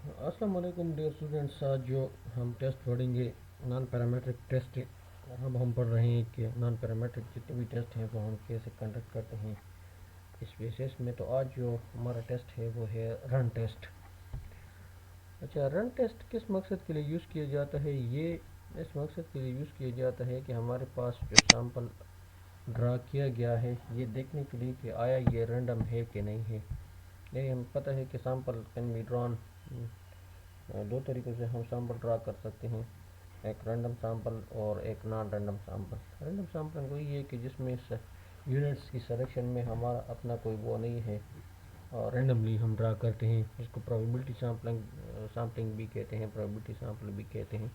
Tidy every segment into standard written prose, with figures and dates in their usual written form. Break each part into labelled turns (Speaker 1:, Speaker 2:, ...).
Speaker 1: अस्सलाम वालेकुम dear students. आज जो हम टेस्ट पढ़ेंगे नॉन पैरामेट्रिक टेस्ट। अब हम पढ़ रहे हैं कि नॉन पैरामेट्रिक जितने भी टेस्ट हैं वो हम कैसे कंडक्ट करते हैं इस विशेष में। तो आज जो हमारा टेस्ट है वो है रन टेस्ट। अच्छा, रन टेस्ट किस मकसद के लिए यूज़ किया जाता है? ये इस मकसद के लिए यूज़ किया जाता है कि हमारे पास जो सैम्पल ड्रा किया गया है ये देखने के लिए कि आया ये रैंडम है कि नहीं है। यानी हमें पता है कि सैम्पल कैन बी ड्रॉन दो तरीक़ों से हम सैम्पल ड्रा कर सकते हैं, एक रैंडम सैम्पल और एक non random sample. Random sample वही है कि जिसमें यूनिट्स की सिलेक्शन में हमारा अपना कोई वो नहीं है और रैंडमली हम ड्रा करते हैं, जिसको प्रोबेबिलिटी सैम्पलिंग भी कहते हैं, प्रोबेबिलिटी सैम्पल भी कहते हैं।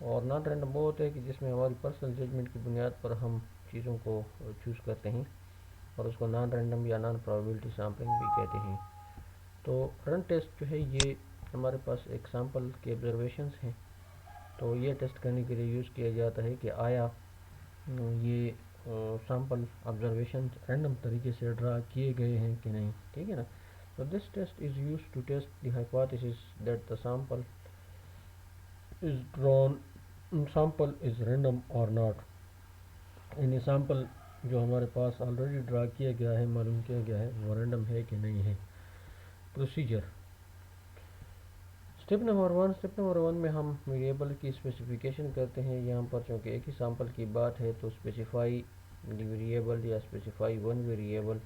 Speaker 1: और नॉन रैंडम वो होता है कि जिसमें हमारी पर्सनल जजमेंट की बुनियाद पर हम चीज़ों को चूज़ करते हैं और उसको नॉन रैंडम या नॉन प्रोबेबिलिटी सैम्पलिंग भी कहते हैं। तो रन टेस्ट जो है ये हमारे पास एक सैम्पल के ऑब्जर्वेशंस हैं, तो ये टेस्ट करने के लिए यूज़ किया जाता है कि आया ये सैम्पल ऑब्जर्वेशन रैंडम तरीके से ड्रा किए गए हैं कि नहीं, ठीक है ना। तो this test is used to test the hypothesis that the sample is drawn sample is random और नॉट। यानी सैम्पल जो हमारे पास ऑलरेडी ड्रा किया गया है, मालूम किया गया है, वो रैंडम है कि नहीं है। प्रोसीजर स्टेप नंबर वन में हम वेरिएबल की स्पेसिफिकेशन करते हैं। यहाँ पर चूँकि एक ही सैम्पल की बात है तो स्पेसिफाई द वेरिएबल या specify one variable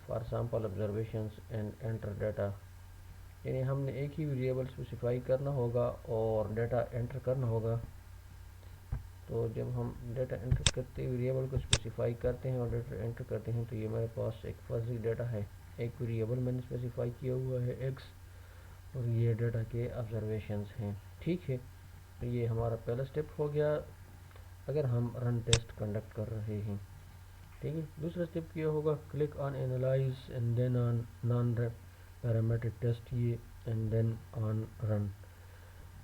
Speaker 1: for sample observations and enter data. यानी हमने एक ही वेरिएबल स्पेसिफाई करना होगा और डाटा एंटर करना होगा। तो जब हम डाटा एंटर करते वेरिएबल को स्पेसिफाई करते हैं और डाटा एंटर करते हैं तो ये हमारे पास एक फर्जी डाटा है। एक वेरिएबल मैंने स्पेसिफाई किया हुआ है एक्स और ये डाटा के ऑब्जर्वेशंस हैं, ठीक है। तो ये हमारा पहला स्टेप हो गया अगर हम रन टेस्ट कंडक्ट कर रहे हैं, ठीक है। दूसरा स्टेप क्या होगा? Click on analyze and then on non parametric test ये एंड देन ऑन रन।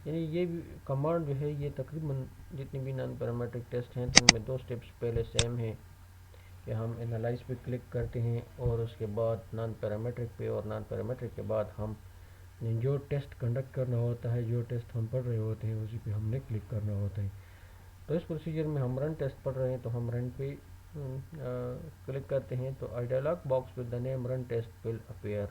Speaker 1: यानी ये कमांड जो है ये तकरीबन जितनी भी नॉन पैरामेट्रिक टेस्ट हैं तो उनमें दो स्टेप्स पहले सेम है कि हम एनालाइज पे क्लिक करते हैं और उसके बाद नॉन पैरामेट्रिक पे, और नॉन पैरामेट्रिक के बाद हम जो टेस्ट कंडक्ट करना होता है, जो टेस्ट हम पढ़ रहे होते हैं उसी पे हमने क्लिक करना होता है। तो इस प्रोसीजर में हम रन टेस्ट पढ़ रहे हैं तो हम रन पे क्लिक करते हैं तो dialog box with the name run test will appear.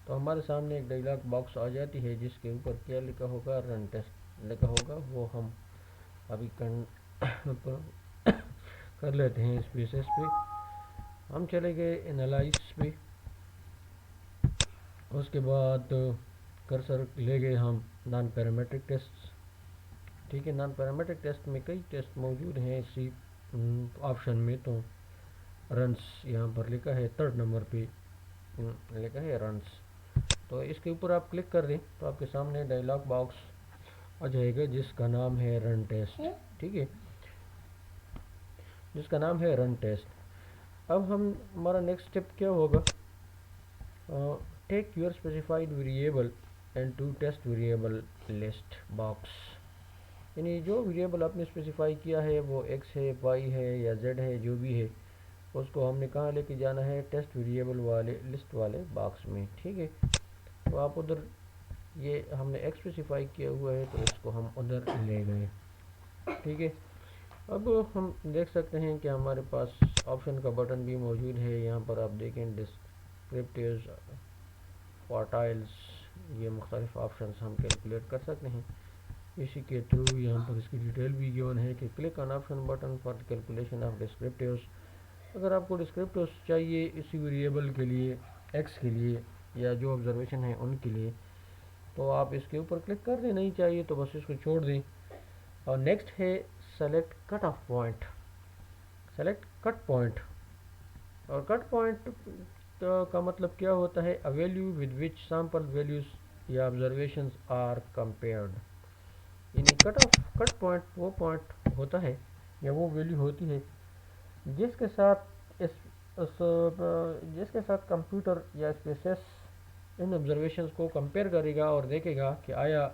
Speaker 1: तो हमारे सामने एक डायलॉग बॉक्स आ जाती है जिसके ऊपर क्या लिखा होगा? रन टेस्ट लिखा होगा। वो हम अभी कर लेते हैं। इस बेसिस पे हम चले गए एनालाइज पे, उसके बाद कर्सर ले गए हम नॉन पैरामेट्रिक टेस्ट, ठीक है। नॉन पैरामेट्रिक टेस्ट में कई टेस्ट मौजूद हैं इसी ऑप्शन में। तो रन्स यहाँ पर लिखा है, थर्ड नंबर पे लिखा है रन्स। तो इसके ऊपर आप क्लिक कर दें तो आपके सामने डायलॉग बॉक्स आ जाएगा जिसका नाम है रन टेस्ट, ठीक है, जिसका नाम है रन टेस्ट। अब हम हमारा नेक्स्ट स्टेप क्या होगा? Take your specified variable and to test variable list box. यानी जो वेरिएबल आपने स्पेसिफाई किया है वो एक्स है, वाई है या जेड है, जो भी है उसको हमने कहाँ लेके जाना है? टेस्ट वेरिएबल वाले लिस्ट वाले बॉक्स में, ठीक है। तो आप उधर, ये हमने एक्स स्पेसिफाई किया हुआ है तो इसको हम उधर ले गए, ठीक है। अब हम देख सकते हैं कि हमारे पास ऑप्शन का बटन भी मौजूद है। यहाँ पर आप देखें डिस्क्रिप्टिव्स, क्वार्टाइल्स, ये मुख्तलिफ ऑप्शन हम कैलकुलेट कर सकते हैं इसी के थ्रू। यहाँ पर इसकी डिटेल भी गिवन है कि click on option button for calculation of descriptives. अगर आपको डिस्क्रिप्टिव्स चाहिए इसी वेरिएबल के लिए, एक्स के लिए या जो ऑब्जर्वेशन है उनके लिए, तो आप इसके ऊपर क्लिक कर दें। नहीं चाहिए तो बस इसको छोड़ दें। और नेक्स्ट है select cut off point. Select cut point, और कट पॉइंट का मतलब क्या होता है? A value with which sample values या ऑब्जर्वेशंस आर कंपेयर्ड। यानी कट पॉइंट वो पॉइंट होता है या वो वैल्यू होती है जिसके साथ जिसके साथ कंप्यूटर या स्पेसिस इन ऑब्जर्वेशंस को कंपेयर करेगा और देखेगा कि आया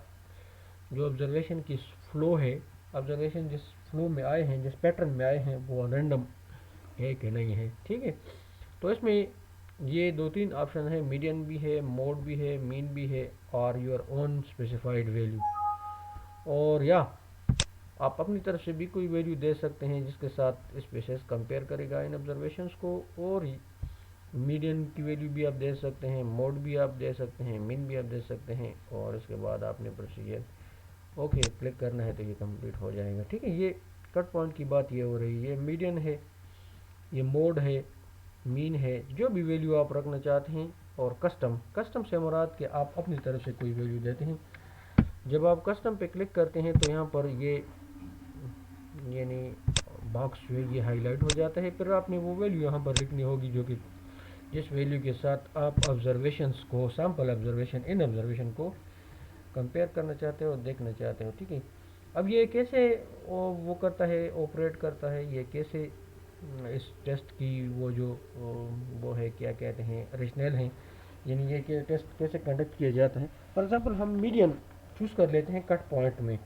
Speaker 1: जो ऑब्जर्वेशन की फ्लो है, ऑब्जर्वेशन जिस फ्लो में आए हैं, जिस पैटर्न में आए हैं, वो रैंडम है कि नहीं है, ठीक है। तो इसमें یہ دو تین آپشن ہے، میڈین بھی ہے، موڈ بھی ہے، مین بھی ہے، اور یور اون اسپیسیفائڈ ویلیو. اور یا آپ اپنی طرف سے بھی کوئی ویلیو دے سکتے ہیں جس کے ساتھ اسپیسیز کمپیئر کرے گا ان آبزرویشنس کو. اور میڈین کی ویلیو بھی آپ دے سکتے ہیں، موڈ بھی آپ دے سکتے ہیں، مین بھی آپ دے سکتے ہیں. اور اس کے بعد آپ نے پروسیجر اوکے کلک کرنا ہے تو یہ کمپلیٹ ہو جائے گا. ٹھیک ہے، یہ کٹ پوائنٹ کی بات یہ ہو رہی ہے. یہ میڈین ہے، یہ موڈ ہے، مین ہے، جو بھی ویلیو آپ رکھنا چاہتے ہیں. اور کسٹم سے مراد کہ آپ اپنی طرف سے کوئی ویلیو دیتے ہیں. جب آپ کسٹم پہ کلک کرتے ہیں تو یہاں پر یہ یعنی باکس جو ہے یہ ہائی لائٹ ہو جاتا ہے. پھر آپ نے وہ ویلیو یہاں پر لکھنی ہوگی جو کہ جس ویلیو کے ساتھ آپ آبزرویشنس کو، سیمپل آبزرویشن، ان آبزرویشن کو کمپیئر کرنا چاہتے ہو، دیکھنا چاہتے ہو. ٹھیک ہے، اب یہ کیسے وہ کرتا ہے، آپریٹ کرتا ہے، یہ کیسے اس ٹیسٹ کی وہ جو وہ ہے کیا کہتے ہیں ریشنل ہیں، یعنی یہ کہ ٹیسٹ کیسے کنڈکٹ کیا جاتا ہے. فار ایگزامپل ہم میڈین چوز کر لیتے ہیں کٹ پوائنٹ میں.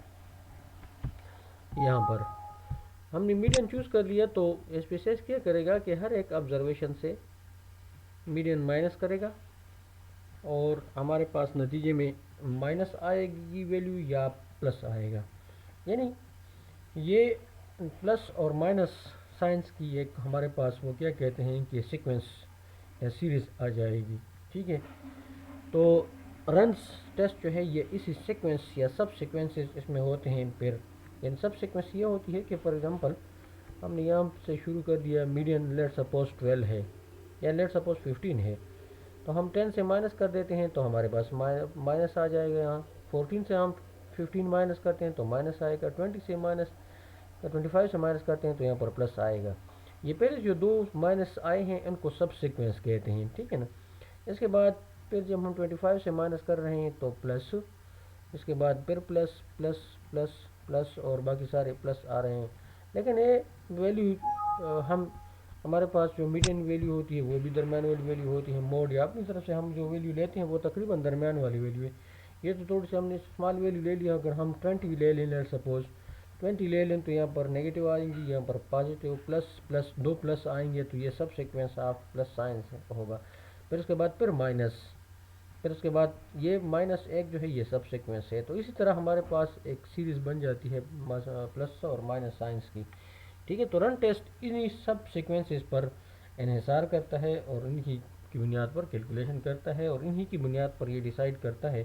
Speaker 1: یہاں پر ہم نے میڈین چوز کر لیا تو اسپیسیس کیا کرے گا کہ ہر ایک آبزرویشن سے میڈین مائنس کرے گا اور ہمارے پاس نتیجے میں مائنس آئے گی ویلیو یا پلس آئے گا. یعنی یہ پلس اور مائنس سائنس کی ایک ہمارے پاس وہ کیا کہتے ہیں کہ سیکوینس یا سیریز آ جائے گی. ٹھیک ہے، تو رنس ٹیسٹ جو ہے یہ اسی سیکوینس یا سب سیکوینسز اس میں ہوتے ہیں. پھر یعنی سب سیکوینس یہ ہوتی ہے کہ فار ایگزامپل ہم نے یہاں سے شروع کر دیا میڈین لیٹ سپوز 12 ہے یا لیٹ سپوز 15 ہے، تو ہم 10 سے مائنس کر دیتے ہیں تو ہمارے پاس مائنس آ جائے گا. یہاں 14 سے ہم 15 مائنس کرتے ہیں تو مائنس آئے گا. 20 سے مائنس 25 سے مائنس کرتے ہیں تو یہاں پر پلس آئے گا. یہ پہلے جو دو مائنس آئے ہیں ان کو سب سیکوینس کہتے ہیں. ٹھیک ہے نا. اس کے بعد پھر جب ہم 25 سے مائنس کر رہے ہیں تو پلس، اس کے بعد پھر پلس پلس پلس پلس اور باقی سارے پلس آ رہے ہیں. لیکن یہ ویلیو ہمارے پاس جو میڈین ویلیو ہوتی ہے وہ بھی درمیان والی ویلیو ہوتی ہے. موڈ یا اپنی طرف سے ہم جو ویلیو لیتے ہیں وہ تقریباً درمیان والی ویلیو ہے. یہ تو تھوڑی سی ہم نے اسمال ویلیو لے لیا. اگر ہم 20 لے لیں، لیٹ سپوز 20 لے لیں تو یہاں پر نیگیٹو آئیں گی، یہاں پر پازیٹیو پلس پلس دو پلس آئیں گے تو یہ سب سیکوینس آف پلس سائنس ہوگا. پھر اس کے بعد پھر مائنس، پھر اس کے بعد یہ مائنس ایک جو ہے یہ سب سیکوینس ہے. تو اسی طرح ہمارے پاس ایک سیریز بن جاتی ہے پلس اور مائنس سائنس کی. ٹھیک ہے، تو رن ٹیسٹ انہی سب سیکوینسز پر انحصار کرتا ہے اور انہی کی بنیاد پر کیلکولیشن کرتا ہے اور انہی کی بنیاد پر یہ ڈیسائیڈ کرتا ہے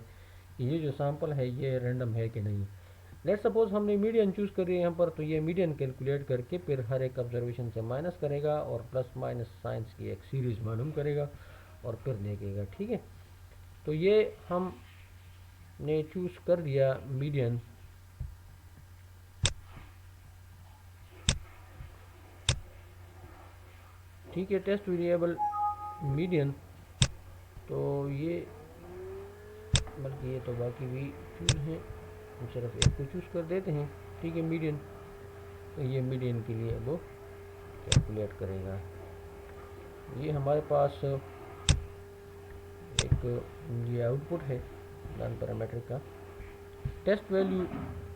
Speaker 1: کہ یہ جو سیمپل ہے یہ رینڈم ہے کہ نہیں. لیٹ سپوز ہم نے میڈین چوز کری یہاں پر، تو یہ میڈین کیلکولیٹ کر کے پھر ہر ایک آبزرویشن سے مائنس کرے گا اور پلس مائنس سائنس کی ایک سیریز معلوم کرے گا اور پھر دیکھے گا. ٹھیک ہے، تو یہ ہم نے چوز کر دیا میڈین. ٹھیک ہے، ٹیسٹ ویریبل میڈین. تو یہ بلکہ یہ تو باقی بھی چوز ہیں، ہم صرف ایک کو چوز کر دیتے ہیں. ٹھیک ہے، میڈین. تو یہ میڈین کے لیے وہ کیلکولیٹ کرے گا. یہ ہمارے پاس ایک یہ آؤٹ پٹ ہے نان پیرامیٹرک کا. ٹیسٹ ویلیو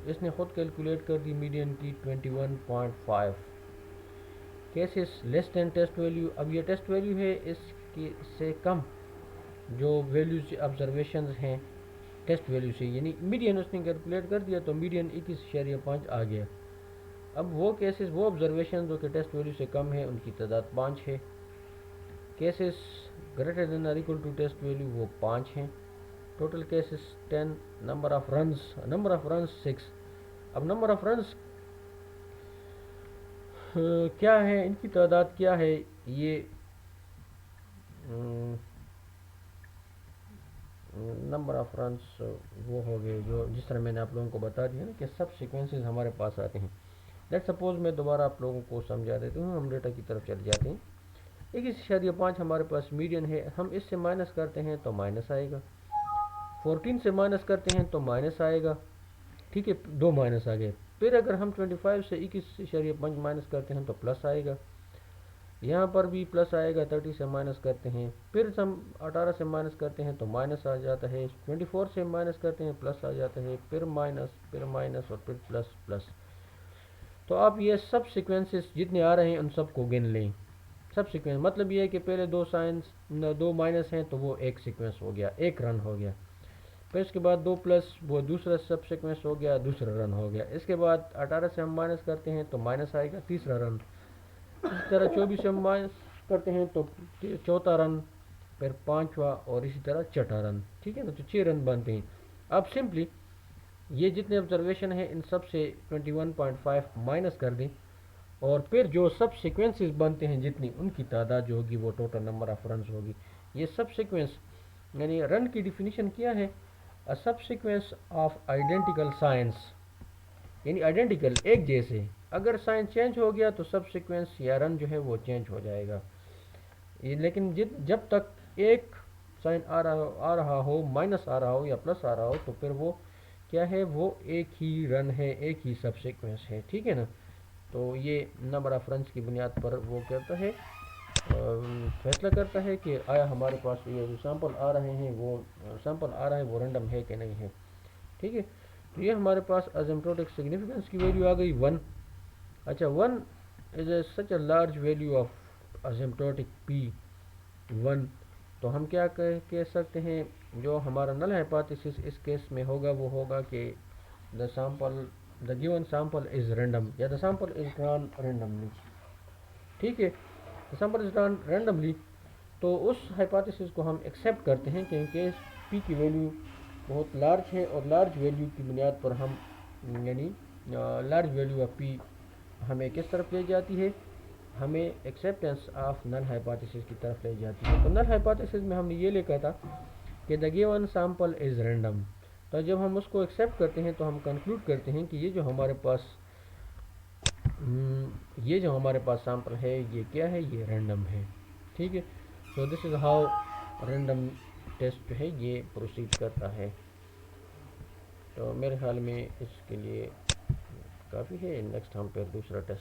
Speaker 1: اس نے خود کیلکولیٹ کر دی میڈین کی 21.5. کیسز لیس دین ٹیسٹ ویلیو. اب یہ ٹیسٹ ویلیو ہے، اس کی سے کم جو ویلیوز آبزرویشنز ہیں ٹیسٹ ویلیو سے، یعنی میڈین اس نے کیلکولیٹ کر دیا تو میڈین 21.5 آ گیا. اب وہ کیسز، وہ آبزرویشن جو کہ ٹیسٹ ویلیو سے کم ہے ان کی تعداد 5 ہے. کیسز گریٹر دین اور اکول ٹو ٹیسٹ ویلیو وہ 5 ہیں. Total cases 10. Number of runs 6. اب نمبر آف رنز کیا ہے، ان کی تعداد کیا ہے؟ یہ نمبر آف رنز وہ ہو گئے جو جس طرح میں نے آپ لوگوں کو بتا دیا نا کہ سب سیکوینسز ہمارے پاس آتے ہیں. لیٹ سپوز میں دوبارہ آپ لوگوں کو سمجھا دیتا ہوں. ہم ڈیٹا کی طرف چل جاتے ہیں. 21.5 ہمارے پاس میڈین ہے. ہم اس سے مائنس کرتے ہیں تو مائنس آئے گا. 14 سے مائنس کرتے ہیں تو مائنس آئے گا. ٹھیک ہے، دو مائنس آ گئے. پھر اگر ہم 25 سے 21.5 مائنس کرتے ہیں تو پلس آئے گا. یہاں پر بھی پلس آئے گا. 30 سے مائنس کرتے ہیں، پھر ہم 18 سے مائنس کرتے ہیں تو مائنس آ جاتا ہے. 24 سے مائنس کرتے ہیں پلس آ جاتا ہے. پھر مائنس اور پھر پلس. تو آپ یہ سب سیکوینسز جتنے آ رہے ہیں ان سب کو گن لیں. सब सीक्वेंस मतलब ये है कि पहले दो माइनस हैं तो वो एक सीक्वेंस हो गया, एक रन हो गया। फिर इसके बाद 2 प्लस वो दूसरा सब सीक्वेंस हो गया, दूसरा रन हो गया। इसके बाद 18 से हम माइनस करते हैं तो माइनस आएगा, तीसरा रन। इसी तरह 24 से हम माइनस करते हैं तो चौथा रन, फिर पाँचवा और इसी तरह छठा रन। ठीक है ना, तो 6 रन बनते हैं। अब सिंपली ये जितने ऑब्जर्वेशन हैं इन सब से 21.5 माइनस कर दें और फिर जो सब सीक्वेंसेस बनते हैं जितनी, उनकी तादाद जो होगी वो टोटल नंबर ऑफ रन्स होगी। ये सब सीक्वेंस यानी रन की डिफिनीशन क्या है? अ सब सीक्वेंस ऑफ आइडेंटिकल साइंस, यानी आइडेंटिकल एक जैसे। अगर साइन चेंज हो गया तो सब सीक्वेंस या रन जो है वो चेंज हो जाएगा। लेकिन जब तक एक साइन आ रहा हो, माइनस आ रहा हो या प्लस आ रहा हो, तो फिर वो क्या है? वो एक ही रन है, एक ही सब सीक्वेंस है। ठीक है ना, तो ये नंबर ऑफ रन्स की बुनियाद पर वो कहता है, फैसला करता है कि आया हमारे पास ये जो सैंपल आ रहे हैं वो सैंपल आ रहा है वो रैंडम है कि नहीं है। ठीक है, तो ये हमारे पास असिम्प्टोटिक सिग्निफिकेंस की वैल्यू आ गई 1। अच्छा, 1 is such a large value of asymptotic P 1, तो हम क्या कह सकते हैं? जो हमारा नल हाइपोथेसिस इस केस में होगा वो होगा कि the given sample is random या the sample is drawn randomly. ठीक है, the sample is drawn randomly, तो उस हाइपोथेसिस को हम एक्सेप्ट करते हैं क्योंकि पी की वैल्यू बहुत लार्ज है और लार्ज वैल्यू की बुनियाद पर हम यानी लार्ज वैल्यू ऑफ पी हमें किस तरफ ले जाती है? हमें एक्सेप्टेंस ऑफ नल हाइपोथेसिस की तरफ ले जाती है। तो नल हाइपोथेसिस में हमने ये लिखा था कि the given sample is random, तो जब हम उसको एक्सेप्ट करते हैं तो हम कंक्लूड करते हैं कि ये जो हमारे पास सैंपल है ये क्या है? ये रैंडम है। ठीक है, so this is how random test जो है ये प्रोसीड करता है। तो मेरे ख्याल में इसके लिए काफ़ी है। नेक्स्ट हम फिर दूसरा टेस्ट